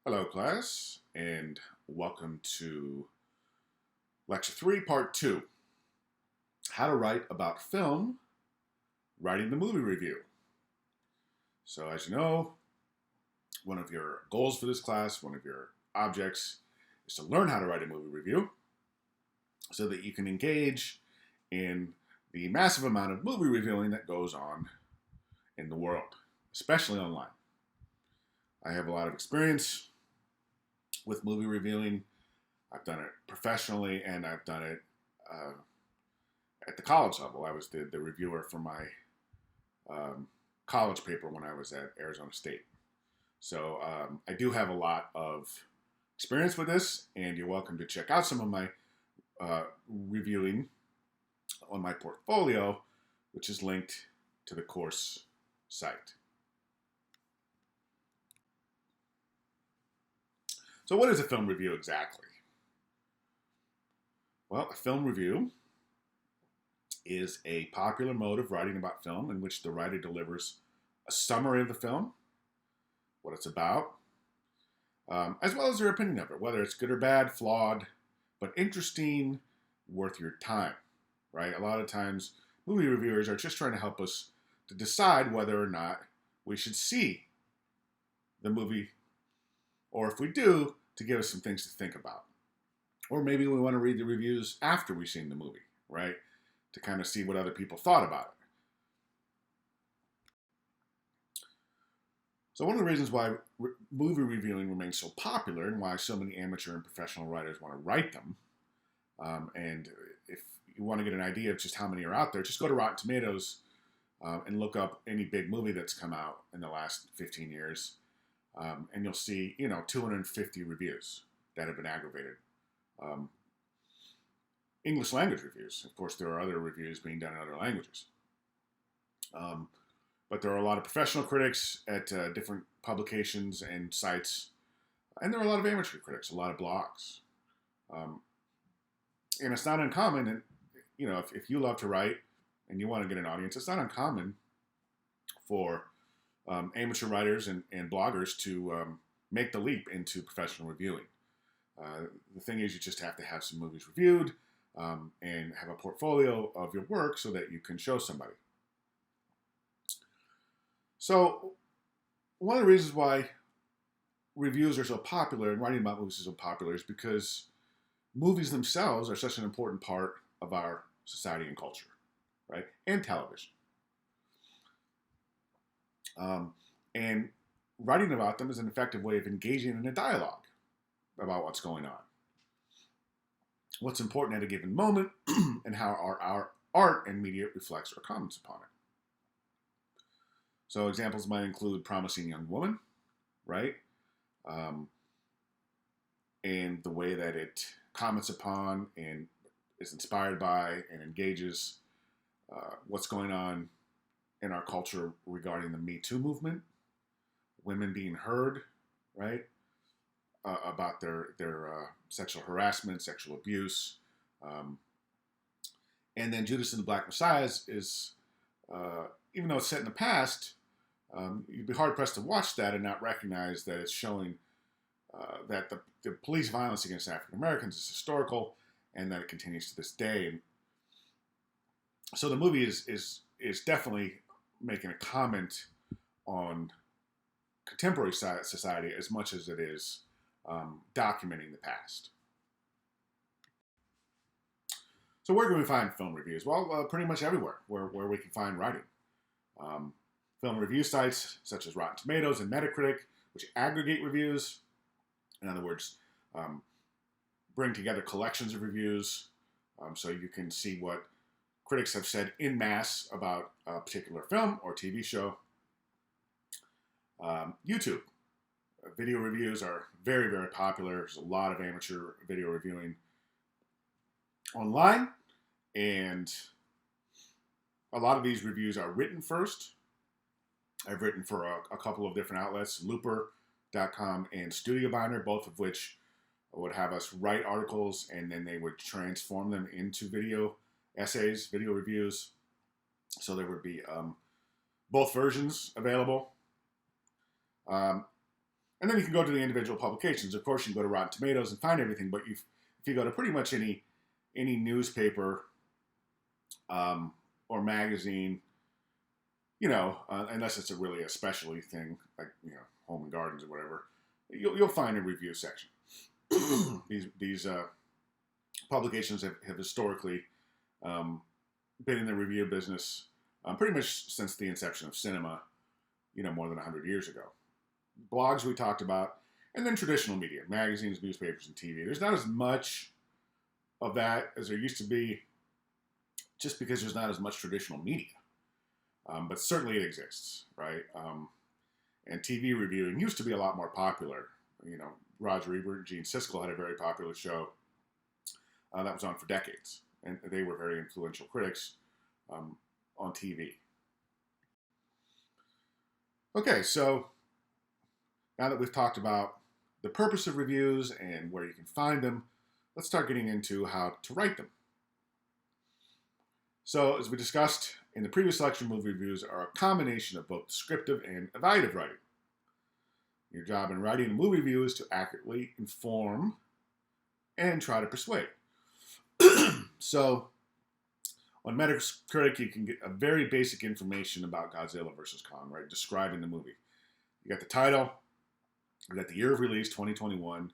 Hello, class, and welcome to Lecture 3, Part 2, How to Write About Film, Writing the Movie Review. So as you know, one of your goals for this class, one of your objects, is to learn how to write a movie review so that you can engage in the massive amount of movie reviewing that goes on in the world, especially online. I have a lot of experience with movie reviewing. I've done it professionally, and I've done it at the college level. I was the reviewer for my college paper when I was at Arizona State. So I do have a lot of experience with this, and you're welcome to check out some of my reviewing on my portfolio, which is linked to the course site. So what is a film review exactly? Well, a film review is a popular mode of writing about film in which the writer delivers a summary of the film, what it's about, as well as their opinion of it, whether it's good or bad, flawed, but interesting, worth your time, right? A lot of times, movie reviewers are just trying to help us to decide whether or not we should see the movie, or if we do, to give us some things to think about. Or maybe we want to read the reviews after we've seen the movie, right? To kind of see what other people thought about it. So one of the reasons why movie reviewing remains so popular and why so many amateur and professional writers want to write them, and if you want to get an idea of just how many are out there, just go to Rotten Tomatoes and look up any big movie that's come out in the last 15 years, and you'll see, 250 reviews that have been aggregated. English language reviews. Of course, there are other reviews being done in other languages. But there are a lot of professional critics at different publications and sites, and there are a lot of amateur critics, a lot of blogs. And it's not uncommon, and if you love to write and you want to get an audience, it's not uncommon for amateur writers and bloggers to make the leap into professional reviewing. The thing is, you just have to have some movies reviewed and have a portfolio of your work so that you can show somebody. So one of the reasons why reviews are so popular and writing about movies is so popular is because movies themselves are such an important part of our society and culture, right? And television. And writing about them is an effective way of engaging in a dialogue about what's going on, what's important at a given moment, and how our art and media reflects or comments upon it. So examples might include Promising Young Woman, right? And the way that it comments upon and is inspired by and engages what's going on in our culture regarding the Me Too movement, women being heard, right? About their sexual harassment, sexual abuse. And then Judas and the Black Messiah is even though it's set in the past, you'd be hard-pressed to watch that and not recognize that it's showing that the police violence against African Americans is historical and that it continues to this day. And so the movie is definitely making a comment on contemporary society as much as it is documenting the past. So where can we find film reviews? Well, pretty much everywhere where we can find writing. Film review sites such as Rotten Tomatoes and Metacritic, which aggregate reviews. In other words, bring together collections of reviews so you can see what critics have said en masse about a particular film or TV show. YouTube. Video reviews are very, very popular. There's a lot of amateur video reviewing online, and a lot of these reviews are written first. I've written for a couple of different outlets, Looper.com and Studio Binder, both of which would have us write articles and then they would transform them into video essays, video reviews. So there would be both versions available. And then you can go to the individual publications. Of course, you can go to Rotten Tomatoes and find everything, but if you go to pretty much any newspaper or magazine, unless it's really a specialty thing like Home and Gardens or whatever, you'll find a review section. these publications have historically been in the review business pretty much since the inception of cinema, more than 100 years ago. Blogs we talked about, and then traditional media, magazines, newspapers, and TV. There's not as much of that as there used to be, just because there's not as much traditional media. But certainly it exists, right? And TV reviewing used to be a lot more popular. Roger Ebert and Gene Siskel had a very popular show that was on for decades, and they were very influential critics on TV. Okay, so now that we've talked about the purpose of reviews and where you can find them, let's start getting into how to write them. So, as we discussed in the previous lecture, movie reviews are a combination of both descriptive and evaluative writing. Your job in writing a movie review is to accurately inform and try to persuade. So, on Metacritic, you can get a very basic information about Godzilla vs. Kong, right? Describing the movie. You got the title, you got the year of release, 2021,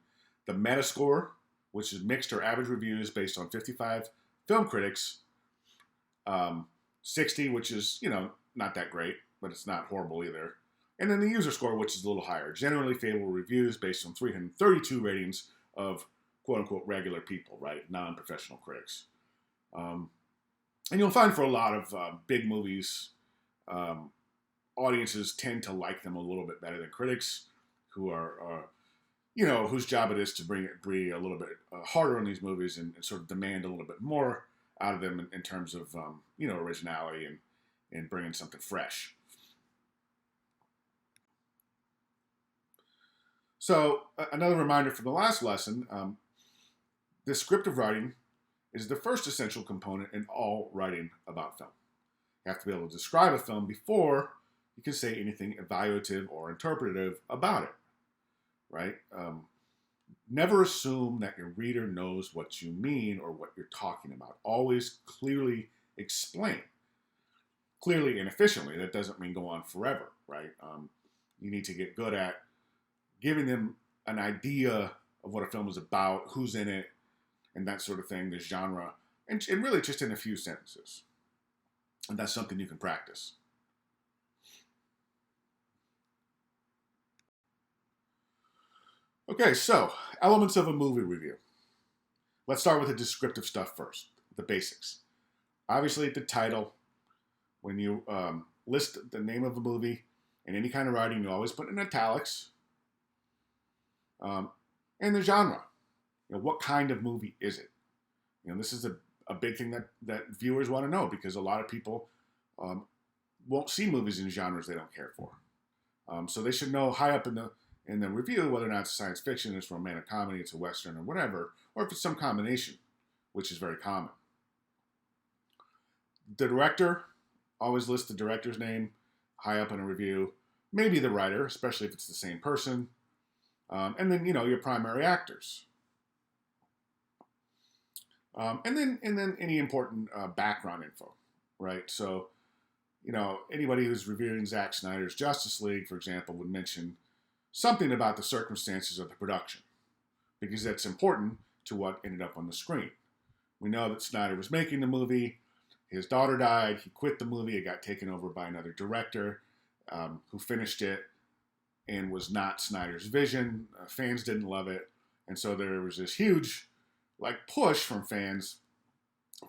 the Metascore, which is mixed or average reviews based on 55 film critics, 60, which is, not that great, but it's not horrible either. And then the user score, which is a little higher. Generally favorable reviews based on 332 ratings of quote-unquote regular people, right? Non-professional critics. And you'll find for a lot of big movies, audiences tend to like them a little bit better than critics who are, whose job it is to be a little bit harder on these movies and sort of demand a little bit more out of them in terms of, originality and bringing something fresh. So another reminder from the last lesson, descriptive writing is the first essential component in all writing about film. You have to be able to describe a film before you can say anything evaluative or interpretative about it, right? Never assume that your reader knows what you mean or what you're talking about. Always clearly explain. Clearly and efficiently. That doesn't mean go on forever, right? You need to get good at giving them an idea of what a film is about, who's in it, and that sort of thing, the genre, and really just in a few sentences. And that's something you can practice. Okay, so elements of a movie review. Let's start with the descriptive stuff first, the basics. Obviously, the title. When you list the name of a movie in any kind of writing, you always put in italics. And the genre. What kind of movie is it? This is a big thing that viewers want to know, because a lot of people won't see movies in genres they don't care for. So they should know high up in the review whether or not it's science fiction, it's romantic comedy, it's a western, or whatever, or if it's some combination, which is very common. The director, always list the director's name high up in a review. Maybe the writer, especially if it's the same person. And then, your primary actors. And then any important background info, right? So, anybody who's reviewing Zack Snyder's Justice League, for example, would mention something about the circumstances of the production, because that's important to what ended up on the screen. We know that Snyder was making the movie. His daughter died. He quit the movie. It got taken over by another director who finished it and was not Snyder's vision. Fans didn't love it. And so there was this huge push from fans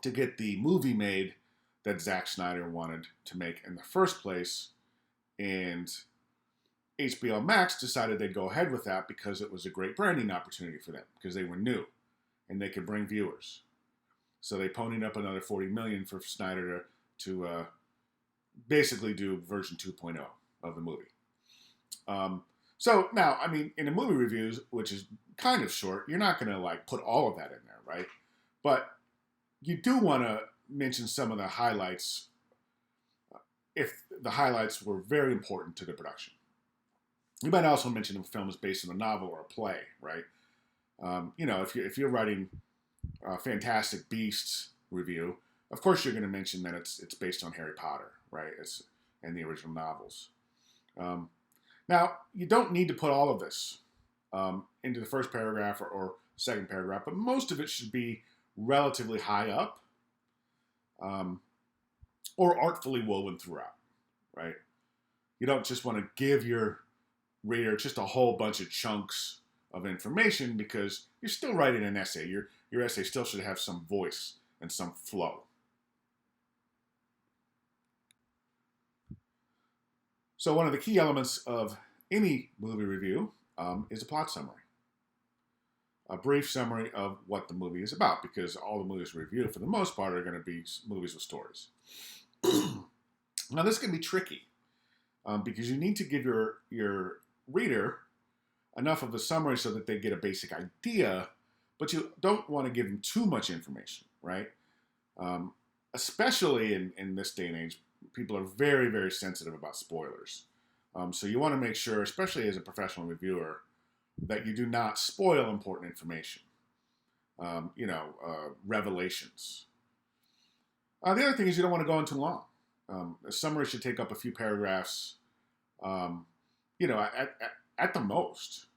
to get the movie made that Zack Snyder wanted to make in the first place. And HBO Max decided they'd go ahead with that because it was a great branding opportunity for them, because they were new and they could bring viewers. So they ponied up another $40 million for Snyder to basically do version 2.0 of the movie. So now, in the movie reviews, which is kind of short, you're not going to put all of that in there, right? But you do want to mention some of the highlights if the highlights were very important to the production. You might also mention if a film is based on a novel or a play, right? If you're writing a Fantastic Beasts review, of course you're going to mention that it's based on Harry Potter, right? And the original novels. Now, you don't need to put all of this into the first paragraph or second paragraph, but most of it should be relatively high up or artfully woven throughout, right? You don't just want to give your reader just a whole bunch of chunks of information because you're still writing an essay. Your essay still should have some voice and some flow. So one of the key elements of any movie review is a plot summary. A brief summary of what the movie is about, because all the movies we review, for the most part, are going to be movies with stories. Now, this can be tricky because you need to give your reader enough of a summary so that they get a basic idea, but you don't want to give them too much information, right? Especially in this day and age, people are very, very sensitive about spoilers. So you want to make sure, especially as a professional reviewer, that you do not spoil important information. Revelations. The other thing is you don't want to go on too long. A summary should take up a few paragraphs, at the most,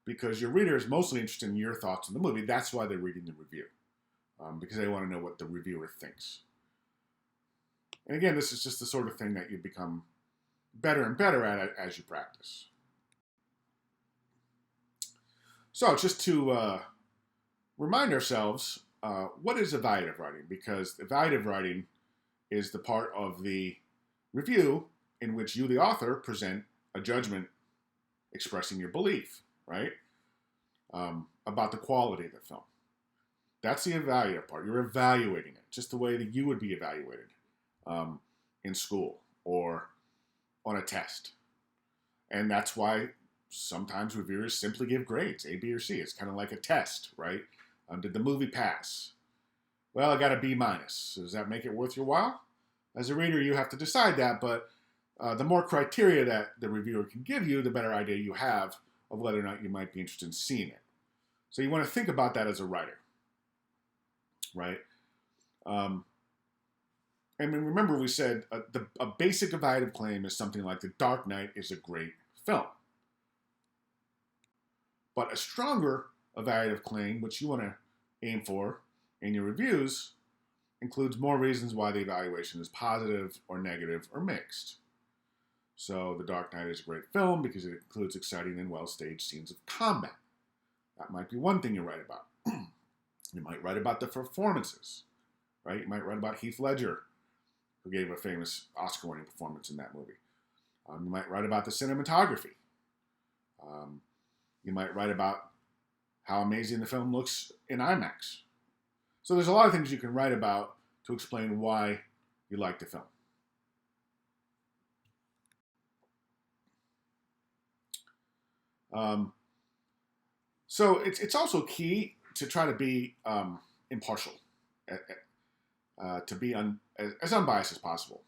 because your reader is mostly interested in your thoughts on the movie. That's why they're reading the review, because they want to know what the reviewer thinks. And again, this is just the sort of thing that you become better and better at as you practice. So just to remind ourselves, what is evaluative writing? Because evaluative writing is the part of the review in which you, the author, present a judgment expressing your belief, right? About the quality of the film. That's the evaluative part. You're evaluating it just the way that you would be evaluated in school or on a test. And that's why sometimes reviewers simply give grades, A, B, or C. It's kind of like a test, right? Did the movie pass? Well, I got a B minus. Does that make it worth your while? As a reader, you have to decide that, but the more criteria that the reviewer can give you, the better idea you have of whether or not you might be interested in seeing it. So you want to think about that as a writer, right? And remember we said a basic evaluative claim is something like The Dark Knight is a great film. But a stronger evaluative claim, which you want to aim for in your reviews, includes more reasons why the evaluation is positive or negative or mixed. So The Dark Knight is a great film because it includes exciting and well-staged scenes of combat. That might be one thing you write about. You might write about the performances, right? You might write about Heath Ledger, who gave a famous Oscar-winning performance in that movie. You might write about the cinematography. You might write about how amazing the film looks in IMAX. So there's a lot of things you can write about to explain why you like the film. So it's also key to try to be impartial, to be as unbiased as possible.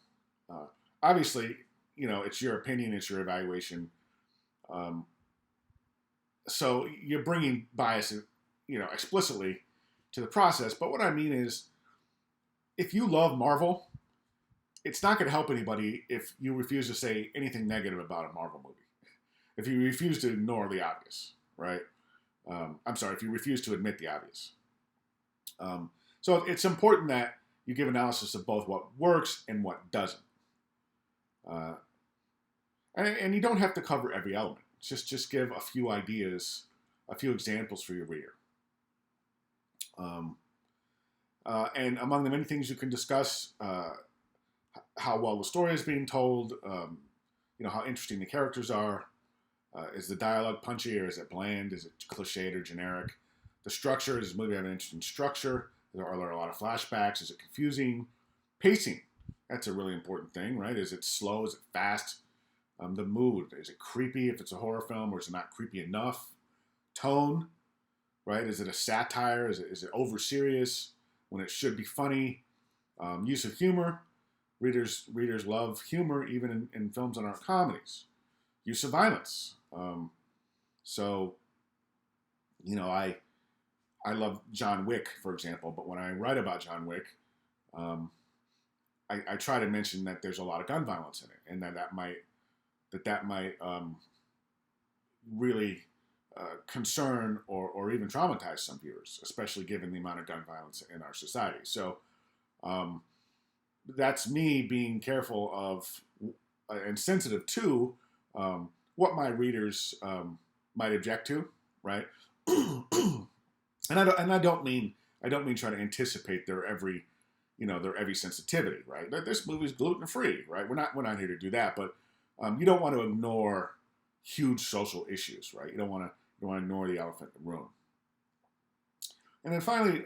Obviously, it's your opinion, it's your evaluation. So you're bringing bias, explicitly to the process. But what I mean is, if you love Marvel, it's not going to help anybody if you refuse to say anything negative about a Marvel movie. If you refuse to ignore the obvious, right? If you refuse to admit the obvious. So it's important that you give analysis of both what works and what doesn't. And you don't have to cover every element. Just give a few ideas, a few examples for your reader. And among the many things you can discuss, how well the story is being told, how interesting the characters are. Is the dialogue punchy or is it bland? Is it cliched or generic? The structure, does the movie have an interesting structure? Are there a lot of flashbacks? Is it confusing? Pacing, that's a really important thing, right? Is it slow? Is it fast? The mood, is it creepy if it's a horror film, or is it not creepy enough? Tone, right? Is it a satire? Is it over serious when it should be funny? Use of humor. Readers love humor even in films that aren't comedies. Use of violence. So, I love John Wick, for example, but when I write about John Wick, um, I try to mention that there's a lot of gun violence in it, and that might really concern or even traumatize some viewers, especially given the amount of gun violence in our society. So um, that's me being careful of and sensitive to what my readers might object to, right? And I don't mean try to anticipate their every their every sensitivity, right? This movie's gluten free, right? We're not here to do that, but you don't want to ignore huge social issues, right? You don't want to ignore the elephant in the room. And then finally,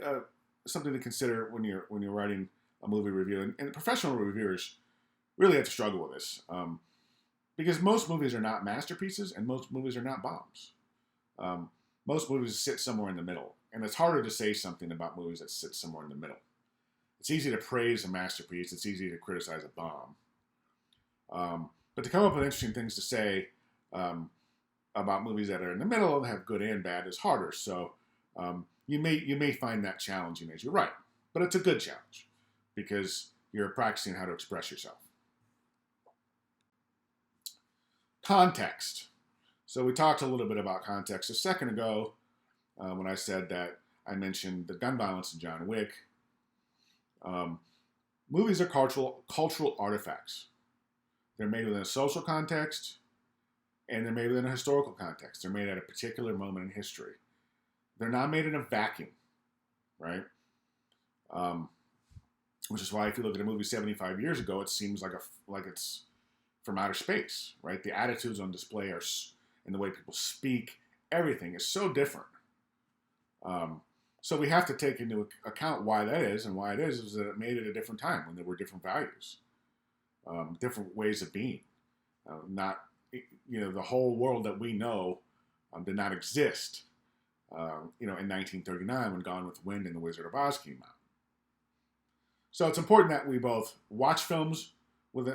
something to consider when you're writing a movie review, and professional reviewers really have to struggle with this, because most movies are not masterpieces, and most movies are not bombs. Um, Most movies sit somewhere in the middle, and it's harder to say something about movies that sit somewhere in the middle. It's easy to praise a masterpiece. It's easy to criticize a bomb. But to come up with interesting things to say um, about movies that are in the middle and have good and bad is harder. So you may find that challenging as you write, but it's a good challenge because you're practicing how to express yourself. Context. So we talked a little bit about context a second ago when I said that I mentioned the gun violence in John Wick. Um, Movies are cultural artifacts. They're made within a social context, and they're made within a historical context. They're made at a particular moment in history. They're not made in a vacuum, right? Um, which is why if you look at a movie 75 years ago, it seems like it's from outer space, right? The attitudes on display and the way people speak, everything is so different. Um, so we have to take into account why that is, and why it is that it made it a different time when there were different values, different ways of being. Not, the whole world that we know did not exist, in 1939 when Gone with the Wind and The Wizard of Oz came out. So it's important that we both watch films with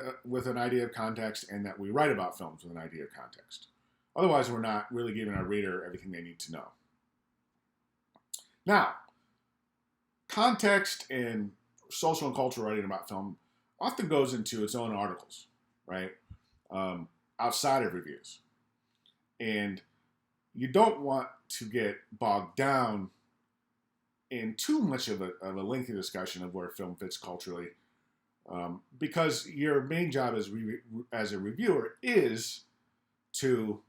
an idea of context and that we write about films with an idea of context. Otherwise, we're not really giving our reader everything they need to know. Now, context in social and cultural writing about film often goes into its own articles, right? Outside of reviews. And you don't want to get bogged down in too much of a lengthy discussion of where film fits culturally, because your main job as a reviewer is to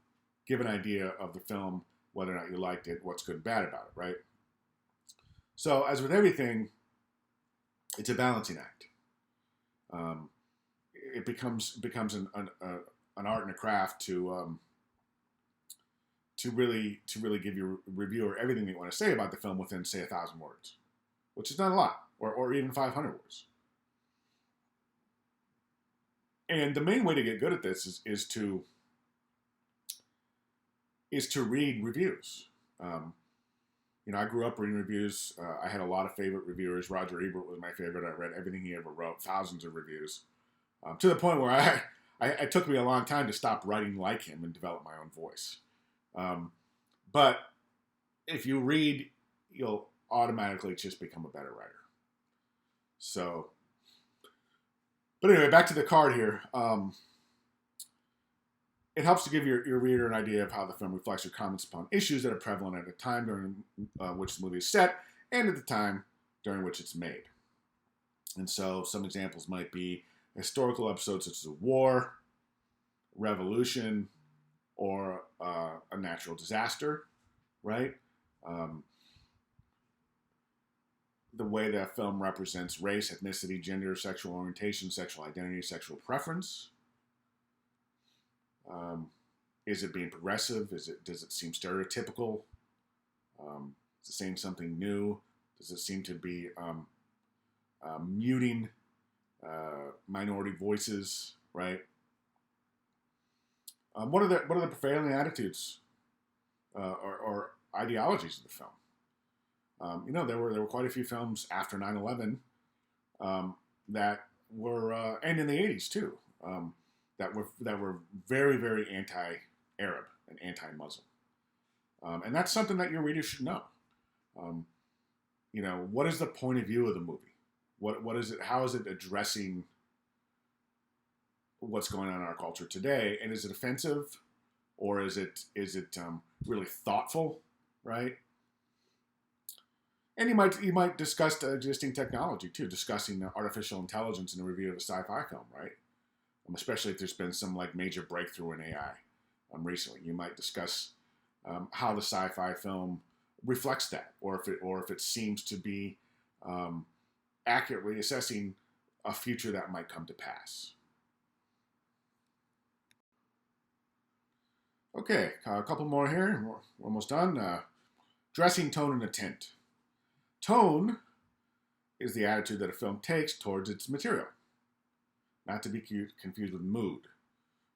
give an idea of the film, whether or not you liked it, what's good and bad about it, right? So, as with everything, it's a balancing act. It becomes an art and a craft to really give your reviewer everything they want to say about the film within, say, 1,000 words, which is not a lot, or even 500 words. And the main way to get good at this is to read reviews. I grew up reading reviews. I had a lot of favorite reviewers. Roger Ebert was my favorite. I read everything he ever wrote, thousands of reviews, to the point where it took me a long time to stop writing like him and develop my own voice. But if you read, you'll automatically just become a better writer. So, but anyway, back to the card here. It helps to give your reader an idea of how the film reflects or comments upon issues that are prevalent at the time during which the movie is set and at the time during which it's made. And so some examples might be historical episodes such as a war, revolution, or a natural disaster, right? The way that film represents race, ethnicity, gender, sexual orientation, sexual identity, sexual preference. Is it being progressive? Does it seem stereotypical? Is it saying something new? Does it seem to be muting minority voices? Right. What are the prevailing attitudes or ideologies of the film? There were quite a few films after 9/11 that were, and in the 80s too, that were very, very anti-Arab and anti-Muslim. And that's something that your readers should know. Um, what is the point of view of the movie? What is it? How is it addressing what's going on in our culture today? And is it offensive, or is it really thoughtful, right? And you might discuss existing technology too, discussing artificial intelligence in a review of a sci-fi film, right? Especially if there's been some like major breakthrough in AI recently. You might discuss how the sci-fi film reflects that, or if it seems to be accurately assessing a future that might come to pass. Okay, a couple more here. We're almost done. Dressing tone and intent. Tone is the attitude that a film takes towards its material, not to be confused with mood.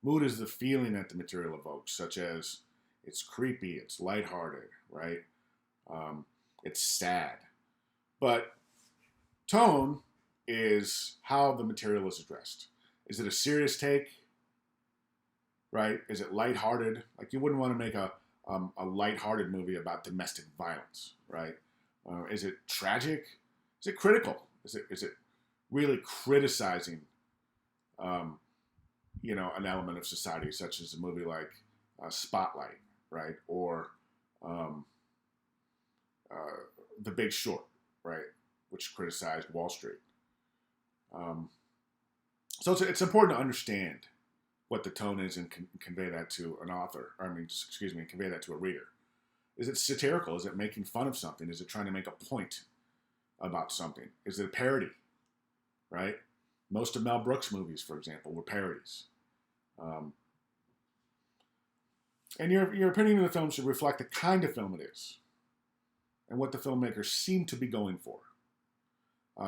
Mood is the feeling that the material evokes, such as it's creepy, it's lighthearted, right? It's sad. But tone is how the material is addressed. Is it a serious take? Right? Is it lighthearted? Like you wouldn't want to make a lighthearted movie about domestic violence, right? Is it tragic? Is it critical? Is it really criticizing, an element of society, such as a movie like Spotlight, right, or The Big Short, right, which criticized Wall Street. So it's important to understand what the tone is and convey that to an author. Convey that to a reader. Is it satirical? Is it making fun of something? Is it trying to make a point about something? Is it a parody? Right? Most of Mel Brooks' movies, for example, were parodies. And your opinion of the film should reflect the kind of film it is and what the filmmakers seem to be going for.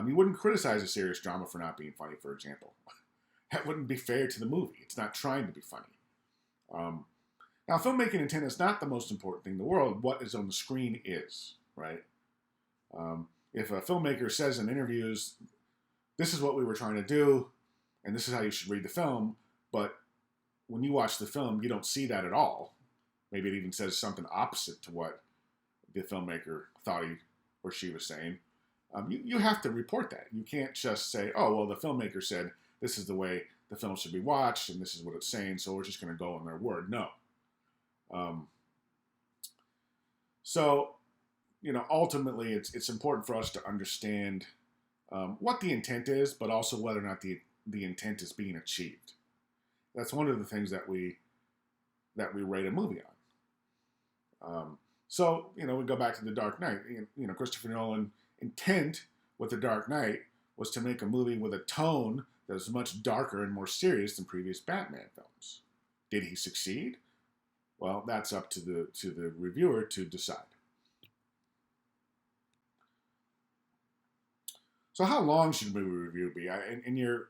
You wouldn't criticize a serious drama for not being funny, for example. That wouldn't be fair to the movie. It's not trying to be funny. Now, filmmaking intent is not the most important thing in the world. What is on the screen is, right? If a filmmaker says in interviews, this is what we were trying to do, and this is how you should read the film, but when you watch the film, you don't see that at all. Maybe it even says something opposite to what the filmmaker thought he or she was saying. You have to report that. You can't just say, oh, well, the filmmaker said this is the way the film should be watched, and this is what it's saying, so we're just going to go on their word. No. Ultimately, it's important for us to understand what the intent is, but also whether or not the intent is being achieved. That's one of the things that we rate a movie on. We go back to The Dark Knight. Christopher Nolan's intent with The Dark Knight was to make a movie with a tone that was much darker and more serious than previous Batman films. Did he succeed? Well, that's up to the reviewer to decide. So, how long should a movie review be? In your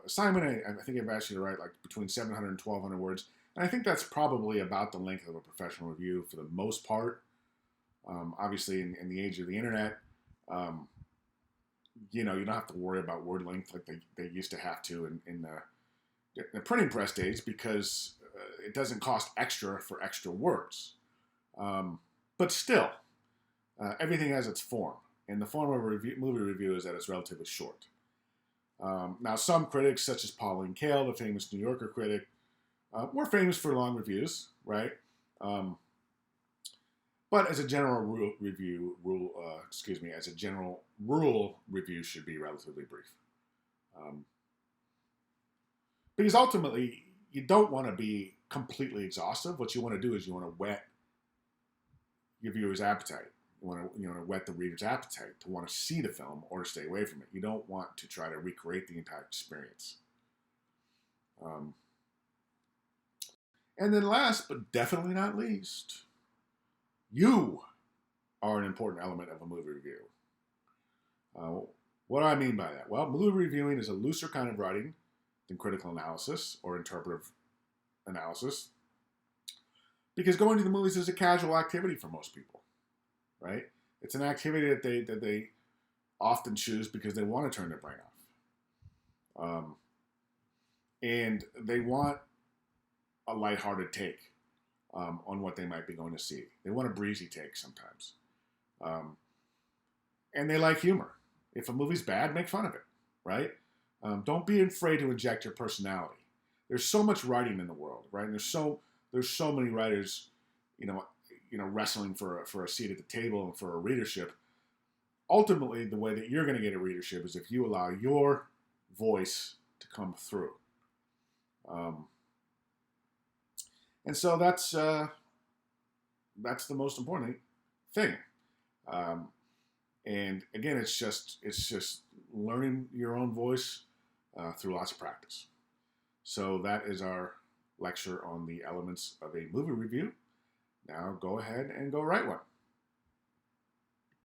assignment, I think I've asked you to write like between 700 and 1,200 words, and I think that's probably about the length of a professional review for the most part. Obviously, in the age of the internet, you don't have to worry about word length like they used to have to in the printing press days, because it doesn't cost extra for extra words. But still, everything has its form. And the form of a movie review is that it's relatively short. Now, some critics, such as Pauline Kael, the famous New Yorker critic, were famous for long reviews, right? But as a general rule, reviews should be relatively brief. Because ultimately, you don't want to be completely exhaustive. What you want to do is you want to whet your viewer's appetite. You want to whet the reader's appetite to want to see the film or to stay away from it. You don't want to try to recreate the entire experience. And then last, but definitely not least, you are an important element of a movie review. What do I mean by that? Well, movie reviewing is a looser kind of writing than critical analysis or interpretive analysis, because going to the movies is a casual activity for most people, right? It's an activity that they often choose because they want to turn their brain off, and they want a lighthearted take on what they might be going to see. They want a breezy take sometimes. And they like humor. If a movie's bad, make fun of it, right? Don't be afraid to inject your personality. There's so much writing in the world, right? And there's so many writers, you know, wrestling for a seat at the table and for a readership. Ultimately, the way that you're going to get a readership is if you allow your voice to come through. And so that's the most important thing. And again, it's just learning your own voice through lots of practice. So that is our lecture on the elements of a movie review. Now go ahead and go write one.